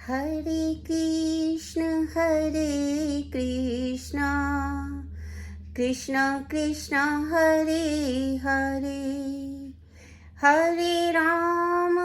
हरे कृष्ण कृष्ण कृष्ण हरे हरे, हरे राम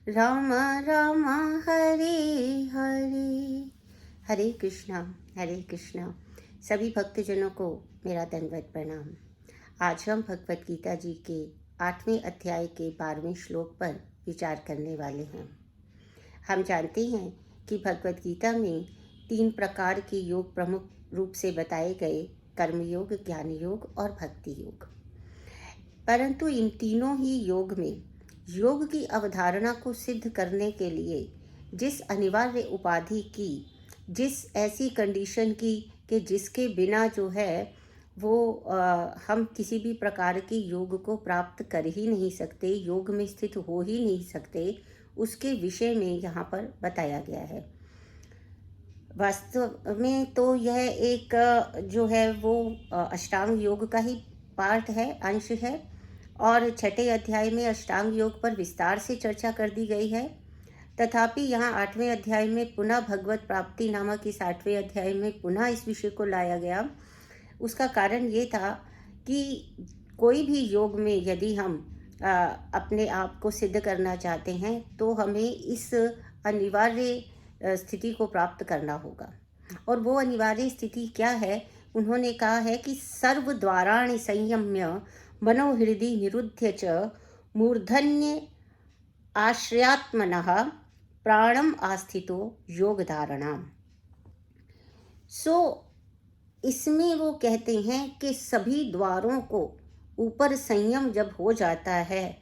राम राम हरे हरे। हरे कृष्णा सभी भक्तजनों को मेरा दंडवत प्रणाम। आज हम भगवत गीता जी के 8वें अध्याय के 12वें श्लोक पर विचार करने वाले हैं। हम जानते हैं कि भगवत गीता में 3 प्रकार के योग प्रमुख रूप से बताए गए, कर्मयोग, ज्ञान योग और भक्ति योग। परंतु इन तीनों ही योग में योग की अवधारणा को सिद्ध करने के लिए जिस अनिवार्य उपाधि की, जिस ऐसी कंडीशन की कि जिसके बिना जो है वो हम किसी भी प्रकार के योग को प्राप्त कर ही नहीं सकते, योग में स्थित हो ही नहीं सकते, उसके विषय में यहाँ पर बताया गया है। वास्तव में तो यह एक जो है वो अष्टांग योग का ही पार्ट है, अंश है, और 6ठे अध्याय में अष्टांग योग पर विस्तार से चर्चा कर दी गई है। तथापि यहाँ 8वें अध्याय में पुनः भगवत प्राप्ति नामक इस 8वें अध्याय में पुनः इस विषय को लाया गया। उसका कारण ये था कि कोई भी योग में यदि हम अपने आप को सिद्ध करना चाहते हैं तो हमें इस अनिवार्य स्थिति को प्राप्त करना होगा। और वो अनिवार्य स्थिति क्या है? उन्होंने कहा है कि सर्व द्वाराणि संयम्य मनोहृदि निरुध्य च मूर्धन्य आश्रयात्मनः प्राणम आस्थितो योग धारणा। इसमें वो कहते हैं कि सभी द्वारों को ऊपर संयम जब हो जाता है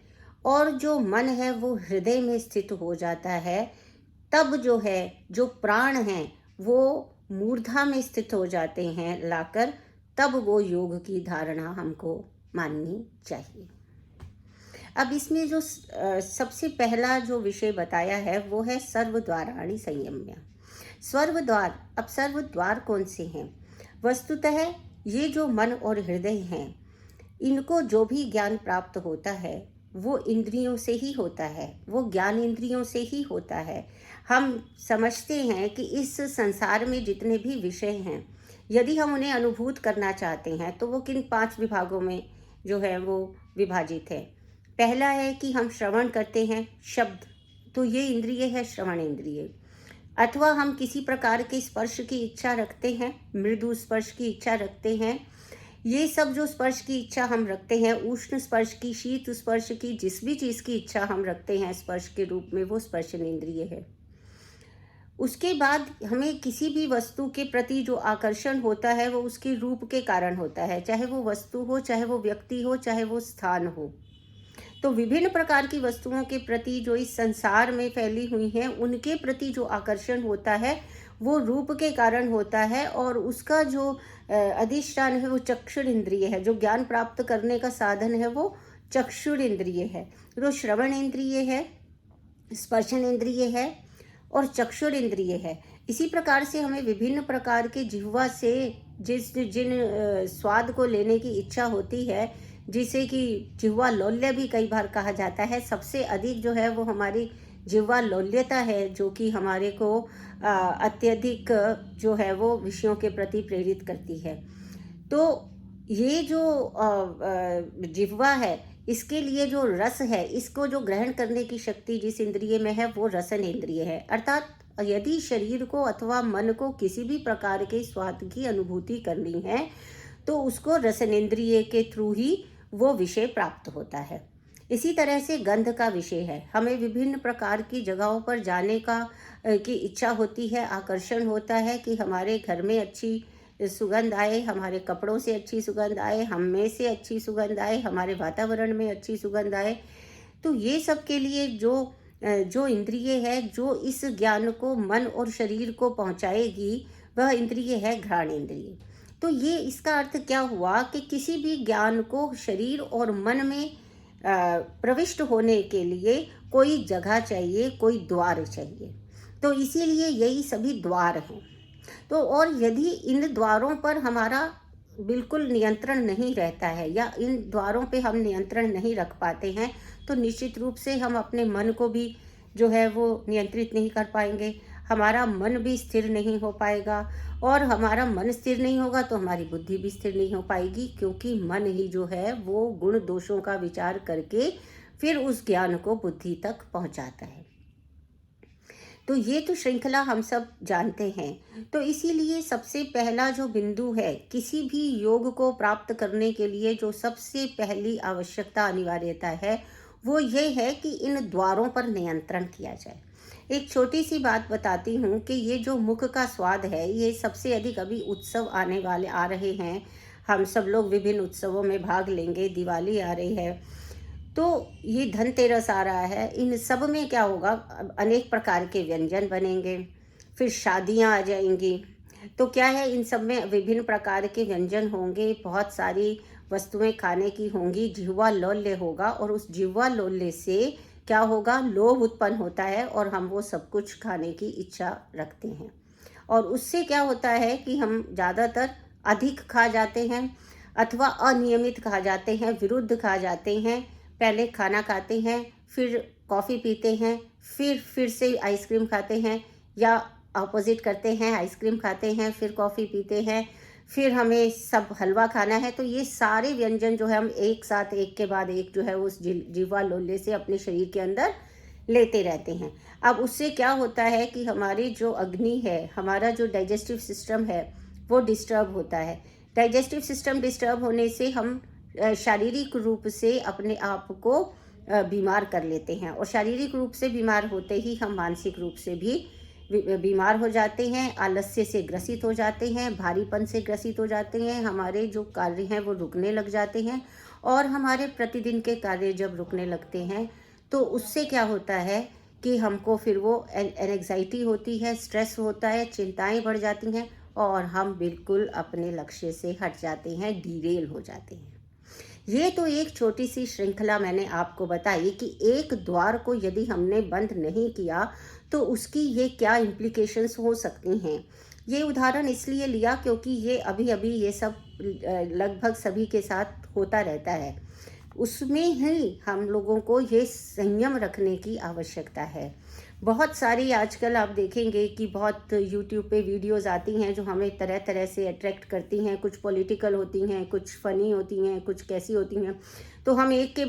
और जो मन है वो हृदय में स्थित हो जाता है, तब जो है जो प्राण हैं वो मूर्धा में स्थित हो जाते हैं लाकर, तब वो योग की धारणा हमको माननी चाहिए। अब इसमें जो सबसे पहला जो विषय बताया है वो है सर्वद्वाराणि संयम्य। सर्वद्वार, अब सर्वद्वार कौन से हैं? वस्तुतः ये जो मन और हृदय हैं, इनको जो भी ज्ञान प्राप्त होता है वो इंद्रियों से ही होता है, वो ज्ञान इंद्रियों से ही होता है। हम समझते हैं कि इस संसार में जितने भी विषय हैं, यदि हम उन्हें अनुभूत करना चाहते हैं तो वो किन 5 विभागों में जो है वो विभाजित है। पहला है कि हम श्रवण करते हैं शब्द, तो ये इंद्रिय है श्रवण इंद्रिय। अथवा हम किसी प्रकार के स्पर्श की इच्छा रखते हैं, मृदु स्पर्श की इच्छा रखते हैं। ये सब जो स्पर्श की इच्छा हम रखते हैं, उष्ण स्पर्श की, शीत स्पर्श की, जिस भी चीज़ की इच्छा हम रखते हैं स्पर्श के रूप में, वो स्पर्शन इंद्रिय है। उसके बाद हमें किसी भी वस्तु के प्रति जो आकर्षण होता है वो उसके रूप के कारण होता है, चाहे वो वस्तु हो, चाहे वो व्यक्ति हो, चाहे वो स्थान हो। तो विभिन्न प्रकार की वस्तुओं के प्रति जो इस संसार में फैली हुई हैं, उनके प्रति जो आकर्षण होता है वो रूप के कारण होता है, और उसका जो अधिष्ठान है वो चक्षुर इंद्रिय है। जो ज्ञान प्राप्त करने का साधन है वो चक्षुर इंद्रिय है। तो श्रवण इंद्रिय है, स्पर्शन इंद्रिय है और चक्षुर इंद्रिय है। इसी प्रकार से हमें विभिन्न प्रकार के जिह्वा से जिन स्वाद को लेने की इच्छा होती है, जिसे कि जिह्वा लौल्य भी कई बार कहा जाता है, सबसे अधिक जो है वो हमारी जिह्वा लौल्यता है, जो कि हमारे को अत्यधिक जो है वो विषयों के प्रति प्रेरित करती है। तो ये जो जिह्वा है, इसके लिए जो रस है, इसको जो ग्रहण करने की शक्ति जिस इंद्रिय में है वो रसन इंद्रिय है। अर्थात यदि शरीर को अथवा मन को किसी भी प्रकार के स्वाद की अनुभूति करनी है तो उसको रसन इंद्रिय के थ्रू ही वो विषय प्राप्त होता है। इसी तरह से गंध का विषय है। हमें विभिन्न प्रकार की जगहों पर जाने की इच्छा होती है, आकर्षण होता है कि हमारे घर में अच्छी सुगंध आए, हमारे कपड़ों से अच्छी सुगंध आए, हम में से अच्छी सुगंध आए, हमारे वातावरण में अच्छी सुगंध आए। तो ये सब के लिए जो इंद्रिय है, जो इस ज्ञान को मन और शरीर को पहुंचाएगी, वह इंद्रिय है घ्राण इंद्रिय। तो ये इसका अर्थ क्या हुआ कि किसी भी ज्ञान को शरीर और मन में प्रविष्ट होने के लिए कोई जगह चाहिए, कोई द्वार चाहिए। तो इसीलिए यही सभी द्वार हैं। तो और यदि इन द्वारों पर हमारा बिल्कुल नियंत्रण नहीं रहता है या इन द्वारों पे हम नियंत्रण नहीं रख पाते हैं, तो निश्चित रूप से हम अपने मन को भी जो है वो नियंत्रित नहीं कर पाएंगे। हमारा मन भी स्थिर नहीं हो पाएगा, और हमारा मन स्थिर नहीं होगा तो हमारी बुद्धि भी स्थिर नहीं हो पाएगी, क्योंकि मन ही जो है वो गुण दोषों का विचार करके फिर उस ज्ञान को बुद्धि तक पहुंचाता है। तो ये तो श्रृंखला हम सब जानते हैं। तो इसीलिए सबसे पहला जो बिंदु है किसी भी योग को प्राप्त करने के लिए, जो सबसे पहली आवश्यकता अनिवार्यता है, वो ये है कि इन द्वारों पर नियंत्रण किया जाए। एक छोटी सी बात बताती हूँ कि ये जो मुख का स्वाद है, ये सबसे अधिक अभी उत्सव आने वाले आ रहे हैं, हम सब लोग विभिन्न उत्सवों में भाग लेंगे, दिवाली आ रही है, तो ये धनतेरस आ रहा है, इन सब में क्या होगा, अनेक प्रकार के व्यंजन बनेंगे, फिर शादियां आ जाएंगी। तो क्या है, इन सब में विभिन्न प्रकार के व्यंजन होंगे, बहुत सारी वस्तुएं खाने की होंगी, जिह्वा लौल्य होगा, और उस जिह्वा लौल्य से क्या होगा, लोभ उत्पन्न होता है और हम वो सब कुछ खाने की इच्छा रखते हैं, और उससे क्या होता है कि हम ज़्यादातर अधिक खा जाते हैं अथवा अनियमित खा जाते हैं, विरुद्ध खा जाते हैं। पहले खाना खाते हैं, फिर कॉफ़ी पीते हैं, फिर से आइसक्रीम खाते हैं, या अपोजिट करते हैं, आइसक्रीम खाते हैं फिर कॉफ़ी पीते हैं, फिर हमें सब हलवा खाना है। तो ये सारे व्यंजन जो है हम एक साथ एक के बाद एक जो है उस जीवा लोले से अपने शरीर के अंदर लेते रहते हैं। अब उससे क्या होता है कि हमारी जो अग्नि है, हमारा जो डाइजेस्टिव सिस्टम है, वो डिस्टर्ब होता है। डाइजेस्टिव सिस्टम डिस्टर्ब होने से हम शारीरिक रूप से अपने आप को बीमार कर लेते हैं, और शारीरिक रूप से बीमार होते ही हम मानसिक रूप से भी बीमार हो जाते हैं, आलस्य से ग्रसित हो जाते हैं, भारीपन से ग्रसित हो जाते हैं, हमारे जो कार्य हैं वो रुकने लग जाते हैं, और हमारे प्रतिदिन के कार्य जब रुकने लगते हैं तो उससे क्या होता है कि हमको फिर वो एंग्जाइटी होती है, स्ट्रेस होता है, चिंताएं बढ़ जाती हैं, और हम बिल्कुल अपने लक्ष्य से हट जाते हैं, डीरेल हो जाते हैं। ये तो एक छोटी सी श्रृंखला मैंने आपको बताई कि एक द्वार को यदि हमने बंद नहीं किया तो उसकी ये क्या इम्प्लीकेशंस हो सकती हैं। ये उदाहरण इसलिए लिया क्योंकि ये अभी अभी ये सब लगभग सभी के साथ होता रहता है। उसमें ही हम लोगों को ये संयम रखने की आवश्यकता है। बहुत सारी आजकल आप देखेंगे कि बहुत यूट्यूब पे वीडियोस आती हैं जो हमें तरह तरह से अट्रैक्ट करती हैं, कुछ पॉलिटिकल होती हैं, कुछ फ़नी होती हैं, कुछ कैसी होती हैं। तो हम एक के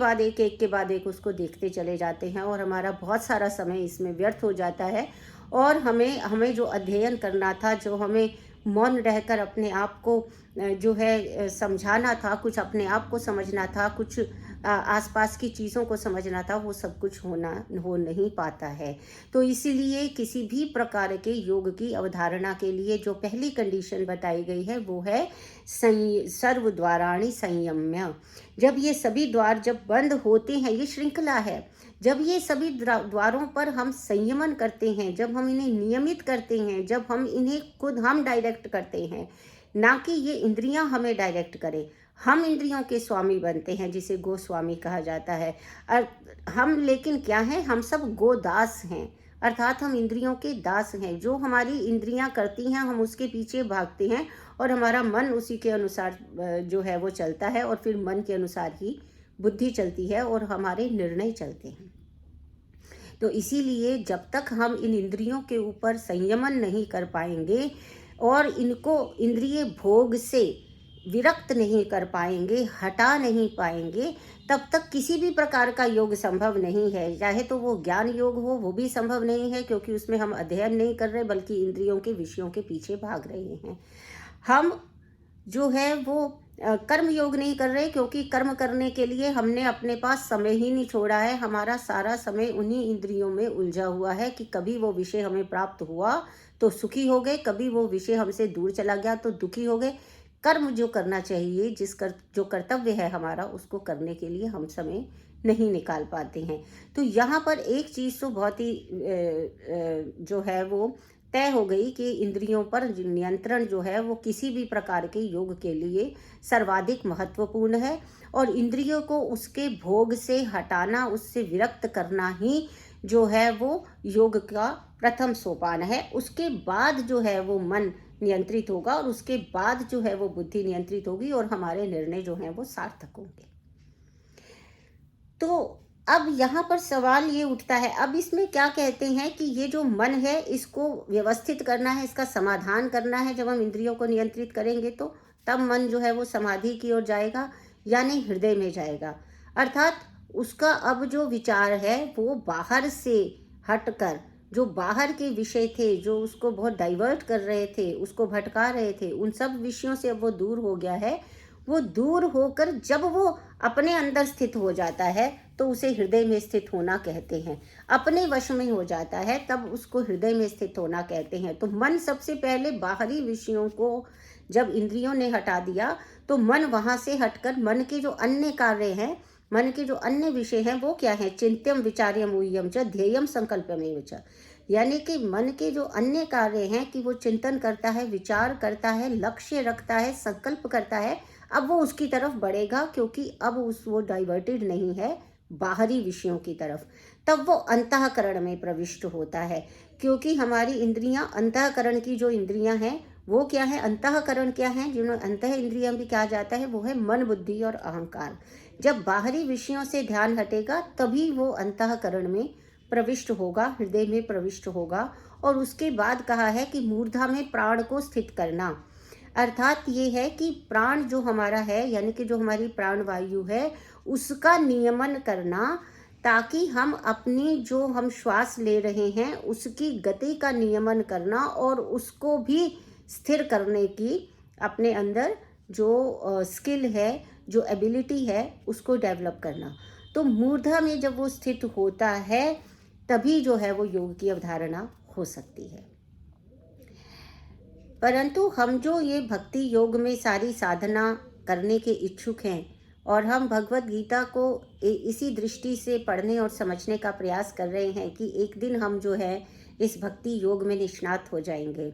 बाद एक उसको देखते चले जाते हैं, और हमारा बहुत सारा समय इसमें व्यर्थ हो जाता है। और हमें जो अध्ययन करना था, जो हमें मौन रहकर अपने आप को जो है समझाना था, कुछ अपने आप को समझना था, कुछ आसपास की चीज़ों को समझना था, वो सब कुछ हो नहीं पाता है। तो इसीलिए किसी भी प्रकार के योग की अवधारणा के लिए जो पहली कंडीशन बताई गई है वो है सर्व द्वाराणि संयम्य। जब ये सभी द्वार जब बंद होते हैं, ये श्रृंखला है, जब ये सभी द्वारों पर हम संयमन करते हैं, जब हम इन्हें नियमित करते हैं, जब हम इन्हें खुद हम डायरेक्ट करते हैं, ना कि ये इंद्रियां हमें डायरेक्ट करें, हम इंद्रियों के स्वामी बनते हैं, जिसे गोस्वामी कहा जाता है। हम लेकिन क्या हैं, हम सब गोदास हैं, अर्थात हम इंद्रियों के दास हैं। जो हमारी इंद्रियां करती हैं हम उसके पीछे भागते हैं, और हमारा मन उसी के अनुसार जो है वो चलता है, और फिर मन के अनुसार ही बुद्धि चलती है और हमारे निर्णय चलते हैं। तो इसीलिए जब तक हम इन इंद्रियों के ऊपर संयमन नहीं कर पाएंगे और इनको इंद्रिय भोग से विरक्त नहीं कर पाएंगे, हटा नहीं पाएंगे, तब तक किसी भी प्रकार का योग संभव नहीं है। चाहे तो वो ज्ञान योग हो, वो भी संभव नहीं है, क्योंकि उसमें हम अध्ययन नहीं कर रहे बल्कि इंद्रियों के विषयों के पीछे भाग रहे हैं। हम जो है वो कर्म योग नहीं कर रहे, क्योंकि कर्म करने के लिए हमने अपने पास समय ही नहीं छोड़ा है। हमारा सारा समय उन्हीं इंद्रियों में उलझा हुआ है कि कभी वो विषय हमें प्राप्त हुआ तो सुखी हो गए, कभी वो विषय हमसे दूर चला गया तो दुखी हो गए। कर्म जो करना चाहिए, जो कर्तव्य है हमारा, उसको करने के लिए हम समय नहीं निकाल पाते हैं। तो यहाँ पर एक चीज़ तो बहुत ही जो है वो तय हो गई कि इंद्रियों पर नियंत्रण जो है वो किसी भी प्रकार के योग के लिए सर्वाधिक महत्वपूर्ण है, और इंद्रियों को उसके भोग से हटाना, उससे विरक्त करना ही जो है वो योग का प्रथम सोपान है। उसके बाद जो है वो मन नियंत्रित होगा और उसके बाद जो है वो बुद्धि नियंत्रित होगी और हमारे निर्णय जो हैं वो सार्थक होंगे। तो अब यहाँ पर सवाल ये उठता है, अब इसमें क्या कहते हैं कि ये जो मन है इसको व्यवस्थित करना है, इसका समाधान करना है। जब हम इंद्रियों को नियंत्रित करेंगे तो तब मन जो है वो समाधि की ओर जाएगा, यानी हृदय में जाएगा। अर्थात उसका अब जो विचार है वो बाहर से हटकर, जो बाहर के विषय थे, जो उसको बहुत डाइवर्ट कर रहे थे, उसको भटका रहे थे, उन सब विषयों से अब वो दूर हो गया है। वो दूर होकर जब वो अपने अंदर स्थित हो जाता है तो उसे हृदय में स्थित होना कहते हैं। अपने वश में हो जाता है तब उसको हृदय में स्थित होना कहते हैं। तो मन सबसे पहले बाहरी विषयों को जब इंद्रियों ने हटा दिया तो मन वहां से हटकर मन के जो अन्य कार्य हैं, मन के जो अन्य विषय हैं वो क्या है? चिंत्यम विचार्यम ऊयम च ध्येयम संकल्पमेव च, यानी कि मन के जो अन्य कार्य हैं कि वो चिंतन करता है, विचार करता है, लक्ष्य रखता है, संकल्प करता है, अब वो उसकी तरफ बढ़ेगा, क्योंकि अब वो डाइवर्टेड नहीं है बाहरी विषयों की तरफ। तब वो अंतःकरण में प्रविष्ट होता है, क्योंकि हमारी इंद्रियां, अंतःकरण की जो इंद्रियां हैं वो क्या है? अंतःकरण क्या है? जिन्होंने अंतः इंद्रियां भी कहा जाता है, वो है मन, बुद्धि और अहंकार। जब बाहरी विषयों से ध्यान हटेगा तभी वो अंतःकरण में प्रविष्ट होगा, हृदय में प्रविष्ट होगा। और उसके बाद कहा है कि मूर्धा में प्राण को स्थित करना, अर्थात ये है कि प्राण जो हमारा है, यानी कि जो हमारी प्राण वायु है, उसका नियमन करना, ताकि हम अपनी जो हम श्वास ले रहे हैं उसकी गति का नियमन करना और उसको भी स्थिर करने की अपने अंदर जो स्किल है, जो एबिलिटी है, उसको डेवलप करना। तो मूर्धा में जब वो स्थित होता है तभी जो है वो योग की अवधारणा हो सकती है। परंतु हम जो ये भक्ति योग में सारी साधना करने के इच्छुक हैं और हम भगवत गीता को इसी दृष्टि से पढ़ने और समझने का प्रयास कर रहे हैं कि एक दिन हम जो है इस भक्ति योग में निष्णात हो जाएंगे।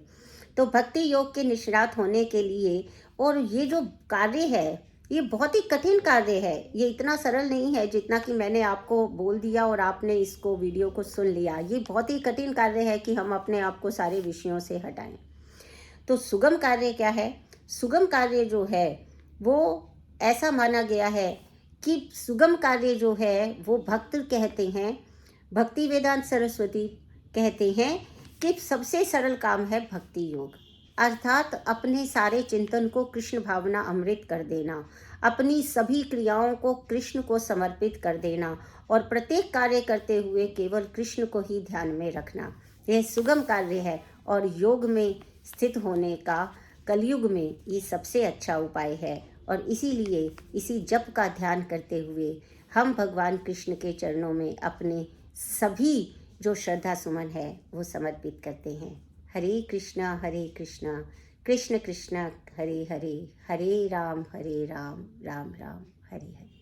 तो भक्ति योग के निष्णात होने के लिए, और ये जो कार्य है ये बहुत ही कठिन कार्य है, ये इतना सरल नहीं है जितना कि मैंने आपको बोल दिया और आपने इसको वीडियो को सुन लिया। ये बहुत ही कठिन कार्य है कि हम अपने आप को सारे विषयों से हटाएं। तो सुगम कार्य क्या है? सुगम कार्य जो है वो ऐसा माना गया है कि सुगम कार्य जो है वो भक्त कहते हैं, भक्ति वेदांत सरस्वती कहते हैं कि सबसे सरल काम है भक्ति योग। अर्थात अपने सारे चिंतन को कृष्ण भावना अमृत कर देना, अपनी सभी क्रियाओं को कृष्ण को समर्पित कर देना और प्रत्येक कार्य करते हुए केवल कृष्ण को ही ध्यान में रखना, यह सुगम कार्य है। और योग में स्थित होने का कलयुग में ये सबसे अच्छा उपाय है। और इसीलिए इसी जप का ध्यान करते हुए हम भगवान कृष्ण के चरणों में अपने सभी जो श्रद्धा सुमन है वो समर्पित करते हैं। हरे कृष्णा कृष्ण कृष्ण हरे हरे, हरे राम राम राम हरे हरे।